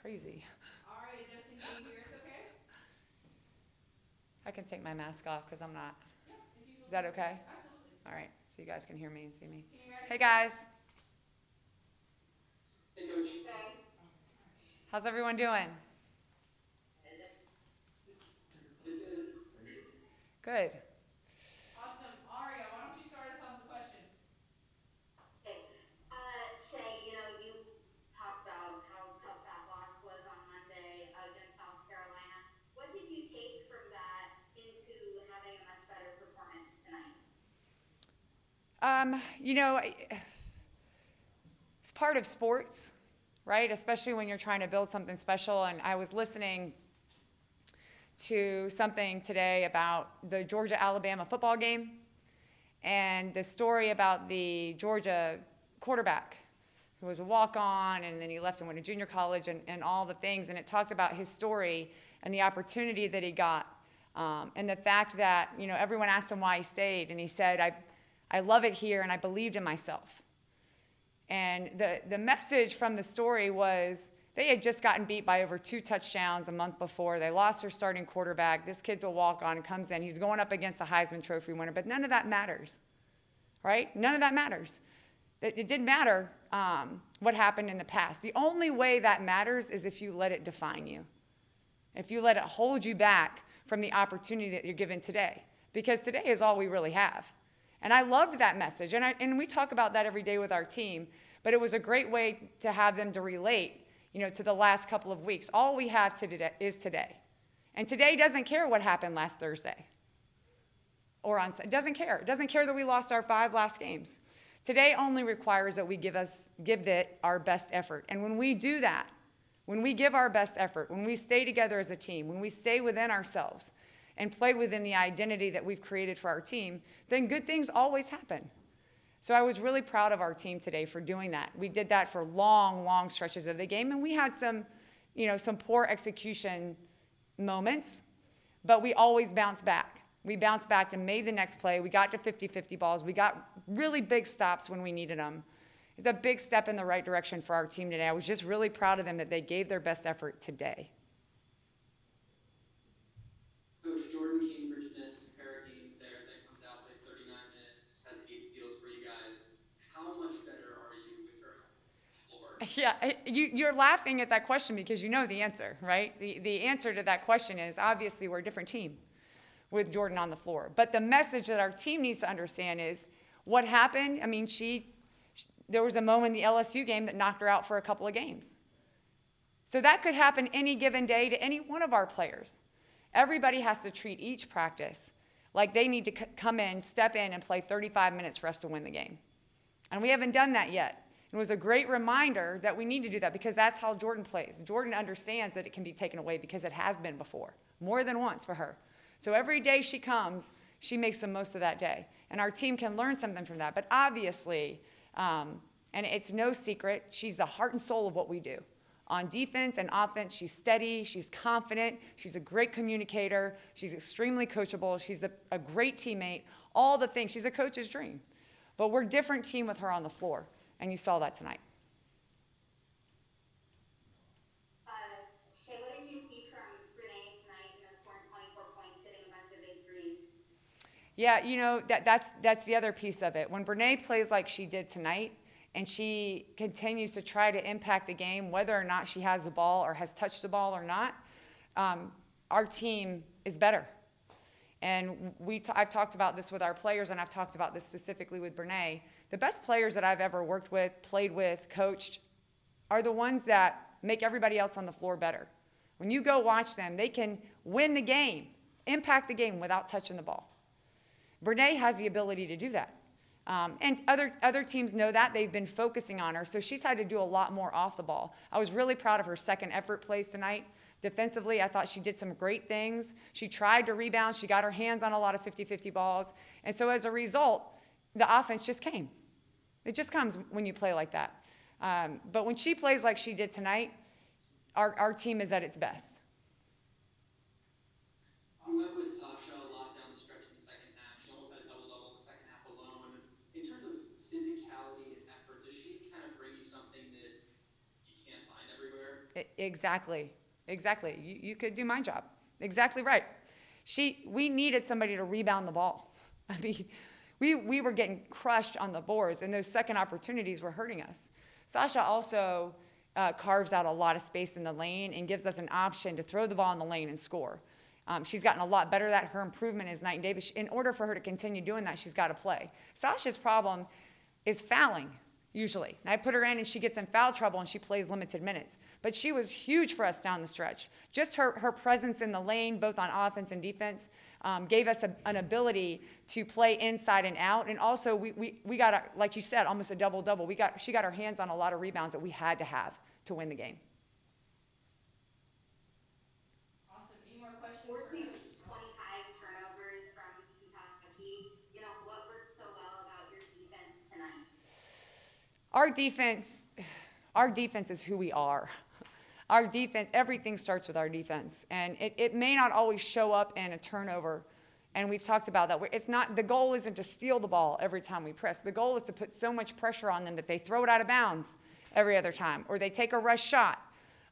crazy. Aria, Justin, can you hear us okay? I can take my mask off because I'm not. Yeah, if you feel Is that comfortable. okay? Absolutely. All right, so you guys can hear me and see me. Can you guys Hey, hear us? guys. Hey, Coach. How's everyone doing? Good. Awesome. Aria, why don't you start us off with a question? Okay. Shea, you talked about how tough that loss was on Monday against South Carolina. What did you take from that into having a much better performance tonight? You know, it's part of sports, right? Especially when you're trying to build something special. And I was listening to something today about the Georgia-Alabama football game and the story about the Georgia quarterback who was a walk-on, and then he left and went to junior college and all the things. And it talked about his story and the opportunity that he got, and the fact that, everyone asked him why he stayed, and he said, I love it here, and I believed in myself. And the message from the story was they had just gotten beat by over 2 touchdowns a month before. They lost their starting quarterback. This kid's a walk-on and comes in. He's going up against a Heisman Trophy winner, but none of that matters, right? None of that matters. It didn't matter what happened in the past. The only way that matters is if you let it define you, if you let it hold you back from the opportunity that you're given today, because today is all we really have. And I loved that message, and we talk about that every day with our team, but it was a great way to have them to relate, to the last couple of weeks. All we have today is today. And today doesn't care what happened last Thursday or on Sunday. It doesn't care. It doesn't care that we lost our 5 last games. Today only requires that we give it our best effort. And when we do that, when we give our best effort, when we stay together as a team, when we stay within ourselves and play within the identity that we've created for our team, then good things always happen. So I was really proud of our team today for doing that. We did that for long, long stretches of the game, and we had some poor execution moments, but we always bounced back. We bounced back and made the next play. We got to 50-50 balls. We got really big stops when we needed them. It's a big step in the right direction for our team today. I was just really proud of them that they gave their best effort today. Coach, Jordyn Cambridge missed a pair of games there, then comes out, plays 39 minutes, has 8 steals for you guys. How much better are you with her on the floor? Yeah, you're laughing at that question because you know the answer, right? The answer to that question is obviously we're a different team with Jordyn on the floor. But the message that our team needs to understand is what happened. I mean, there was a moment in the LSU game that knocked her out for a couple of games. So that could happen any given day to any one of our players. Everybody has to treat each practice like they need to come in, step in, and play 35 minutes for us to win the game. And we haven't done that yet. It was a great reminder that we need to do that because that's how Jordyn plays. Jordyn understands that it can be taken away because it has been before, more than once for her. So every day she comes, she makes the most of that day. And our team can learn something from that. But obviously, and it's no secret, she's the heart and soul of what we do. On defense and offense, she's steady, she's confident, she's a great communicator, she's extremely coachable, she's a great teammate, all the things. She's a coach's dream. But we're a different team with her on the floor, and you saw that tonight. Shea, what did you see from Renee tonight, scoring 24 points, hitting a bunch of big threes? Yeah, that's the other piece of it. When Brene plays like she did tonight, and she continues to try to impact the game, whether or not she has the ball or has touched the ball or not, our team is better. And I've talked about this with our players, and I've talked about this specifically with Brene. The best players that I've ever worked with, played with, coached, are the ones that make everybody else on the floor better. When you go watch them, they can win the game, impact the game without touching the ball. Brene has the ability to do that. And other teams know that. They've been focusing on her, so she's had to do a lot more off the ball. I was really proud of her second effort plays tonight. Defensively, I thought she did some great things. She tried to rebound. She got her hands on a lot of 50-50 balls. And so as a result, the offense just came. It just comes when you play like that. But when she plays like she did tonight, our team is at its best. You went with Sasha a lot down the stretch in the second half. She almost had a double-double in the second half alone. In terms of physicality and effort, does she kind of bring you something that you can't find everywhere? Exactly. You could do my job. Exactly right. We needed somebody to rebound the ball. I mean, we were getting crushed on the boards, and those second opportunities were hurting us. Sasha also carves out a lot of space in the lane and gives us an option to throw the ball in the lane and score. She's gotten a lot better at that. Her improvement is night and day, but in order for her to continue doing that, she's got to play. Sasha's problem is fouling, usually. And I put her in, and she gets in foul trouble, and she plays limited minutes. But she was huge for us down the stretch. Just her presence in the lane, both on offense and defense, gave us an ability to play inside and out. And also, we got, like you said, almost a double-double. She got her hands on a lot of rebounds that we had to have to win the game. Awesome. Any more questions? 14 of 25 turnovers from Kentucky. You know, what worked so well about your defense tonight? Our defense is who we are. Our defense, everything starts with our defense. And it may not always show up in a turnover. And we've talked about that. The goal isn't to steal the ball every time we press. The goal is to put so much pressure on them that they throw it out of bounds every other time, or they take a rush shot,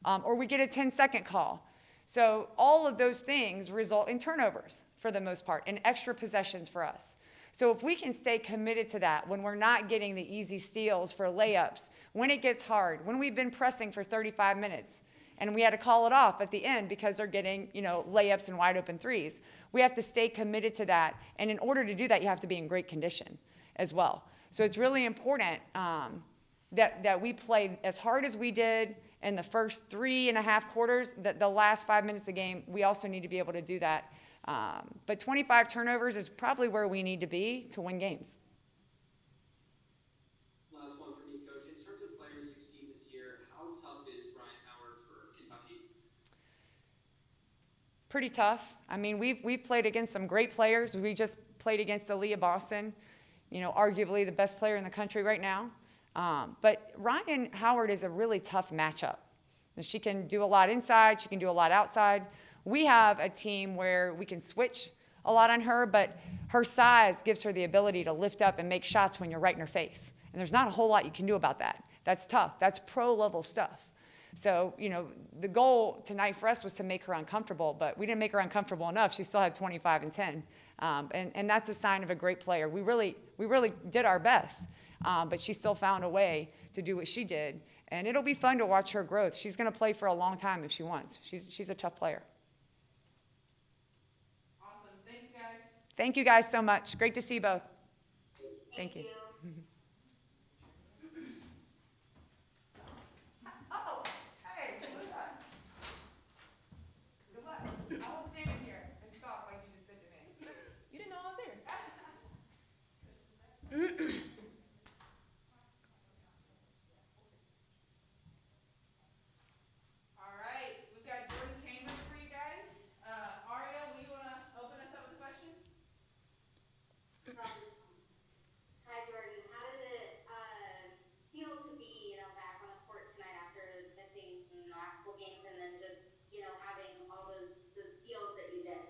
or we get a 10-second call. So all of those things result in turnovers for the most part, and extra possessions for us. So if we can stay committed to that when we're not getting the easy steals for layups, when it gets hard, when we've been pressing for 35 minutes, and we had to call it off at the end because they're getting, layups and wide open threes, we have to stay committed to that. And in order to do that, you have to be in great condition as well. So it's really important that we play as hard as we did in the first 3.5 quarters, that the last 5 minutes of the game, we also need to be able to do that. But 25 turnovers is probably where we need to be to win games. Last one for me, Coach. In terms of players you've seen this year, how tough is Ryan Howard for Kentucky? Pretty tough. I mean, we've played against some great players. We just played against Aaliyah Boston, arguably the best player in the country right now. But Ryan Howard is a really tough matchup. She can do a lot inside. She can do a lot outside. We have a team where we can switch a lot on her, but her size gives her the ability to lift up and make shots when you're right in her face. And there's not a whole lot you can do about that. That's tough. That's pro-level stuff. So, the goal tonight for us was to make her uncomfortable, but we didn't make her uncomfortable enough. She still had 25 and 10. And that's a sign of a great player. We really did our best, but she still found a way to do what she did. And it'll be fun to watch her growth. She's going to play for a long time if she wants. She's a tough player. Awesome. Thanks, guys. Thank you guys so much. Great to see you both. Thank you. Oh, hey, what's that? Good luck. I will stand in here and stop like you just did to me. You didn't know I was here. All right. We've got Jordyn Cambridge for you guys. Aria, will you want to open us up with a question? Hi, Jordyn. How did it feel to be, back on the court tonight after missing the last couple games and then just, having all those steals that you did?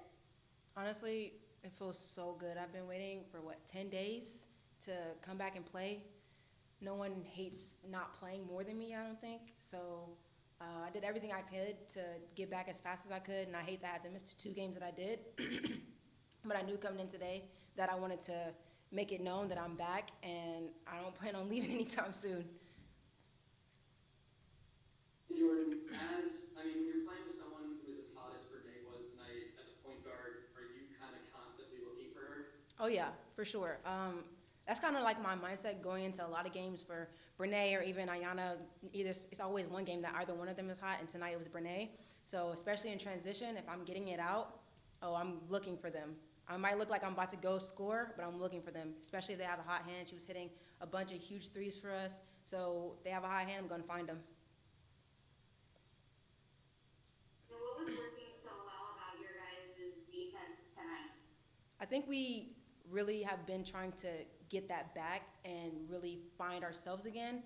Honestly, it feels so good. I've been waiting for 10 days to come back and play. No one hates not playing more than me, I don't think. So I did everything I could to get back as fast as I could, and I hate that I had to miss the 2 games that I did. But I knew coming in today that I wanted to make it known that I'm back, and I don't plan on leaving anytime soon. Jordyn, when you're playing with someone who is as hot as Brene was tonight as a point guard, are you kind of constantly looking for her? Oh, yeah, for sure. That's kind of like my mindset going into a lot of games for Brene or even Ayanna. It's always one game that either one of them is hot, and tonight it was Brene. So especially in transition, if I'm getting it out, I'm looking for them. I might look like I'm about to go score, but I'm looking for them, especially if they have a hot hand. She was hitting a bunch of huge threes for us. So if they have a hot hand, I'm going to find them. And what was working so well about your guys' defense tonight? I think we really have been trying to get that back and really find ourselves again.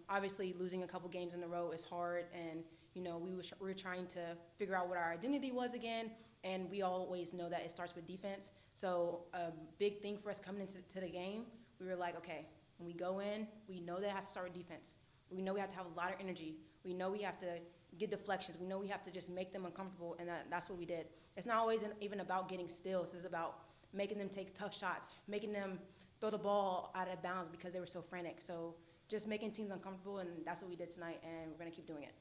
Obviously, losing a couple games in a row is hard, and we were trying to figure out what our identity was again, and we always know that it starts with defense. So a big thing for us coming into the game, we were like, okay, when we go in, we know that it has to start with defense. We know we have to have a lot of energy. We know we have to get deflections. We know we have to just make them uncomfortable, and that's what we did. It's not always even about getting steals. It's about making them take tough shots, making them throw the ball out of bounds because they were so frantic. So just making teams uncomfortable, and that's what we did tonight, and we're going to keep doing it.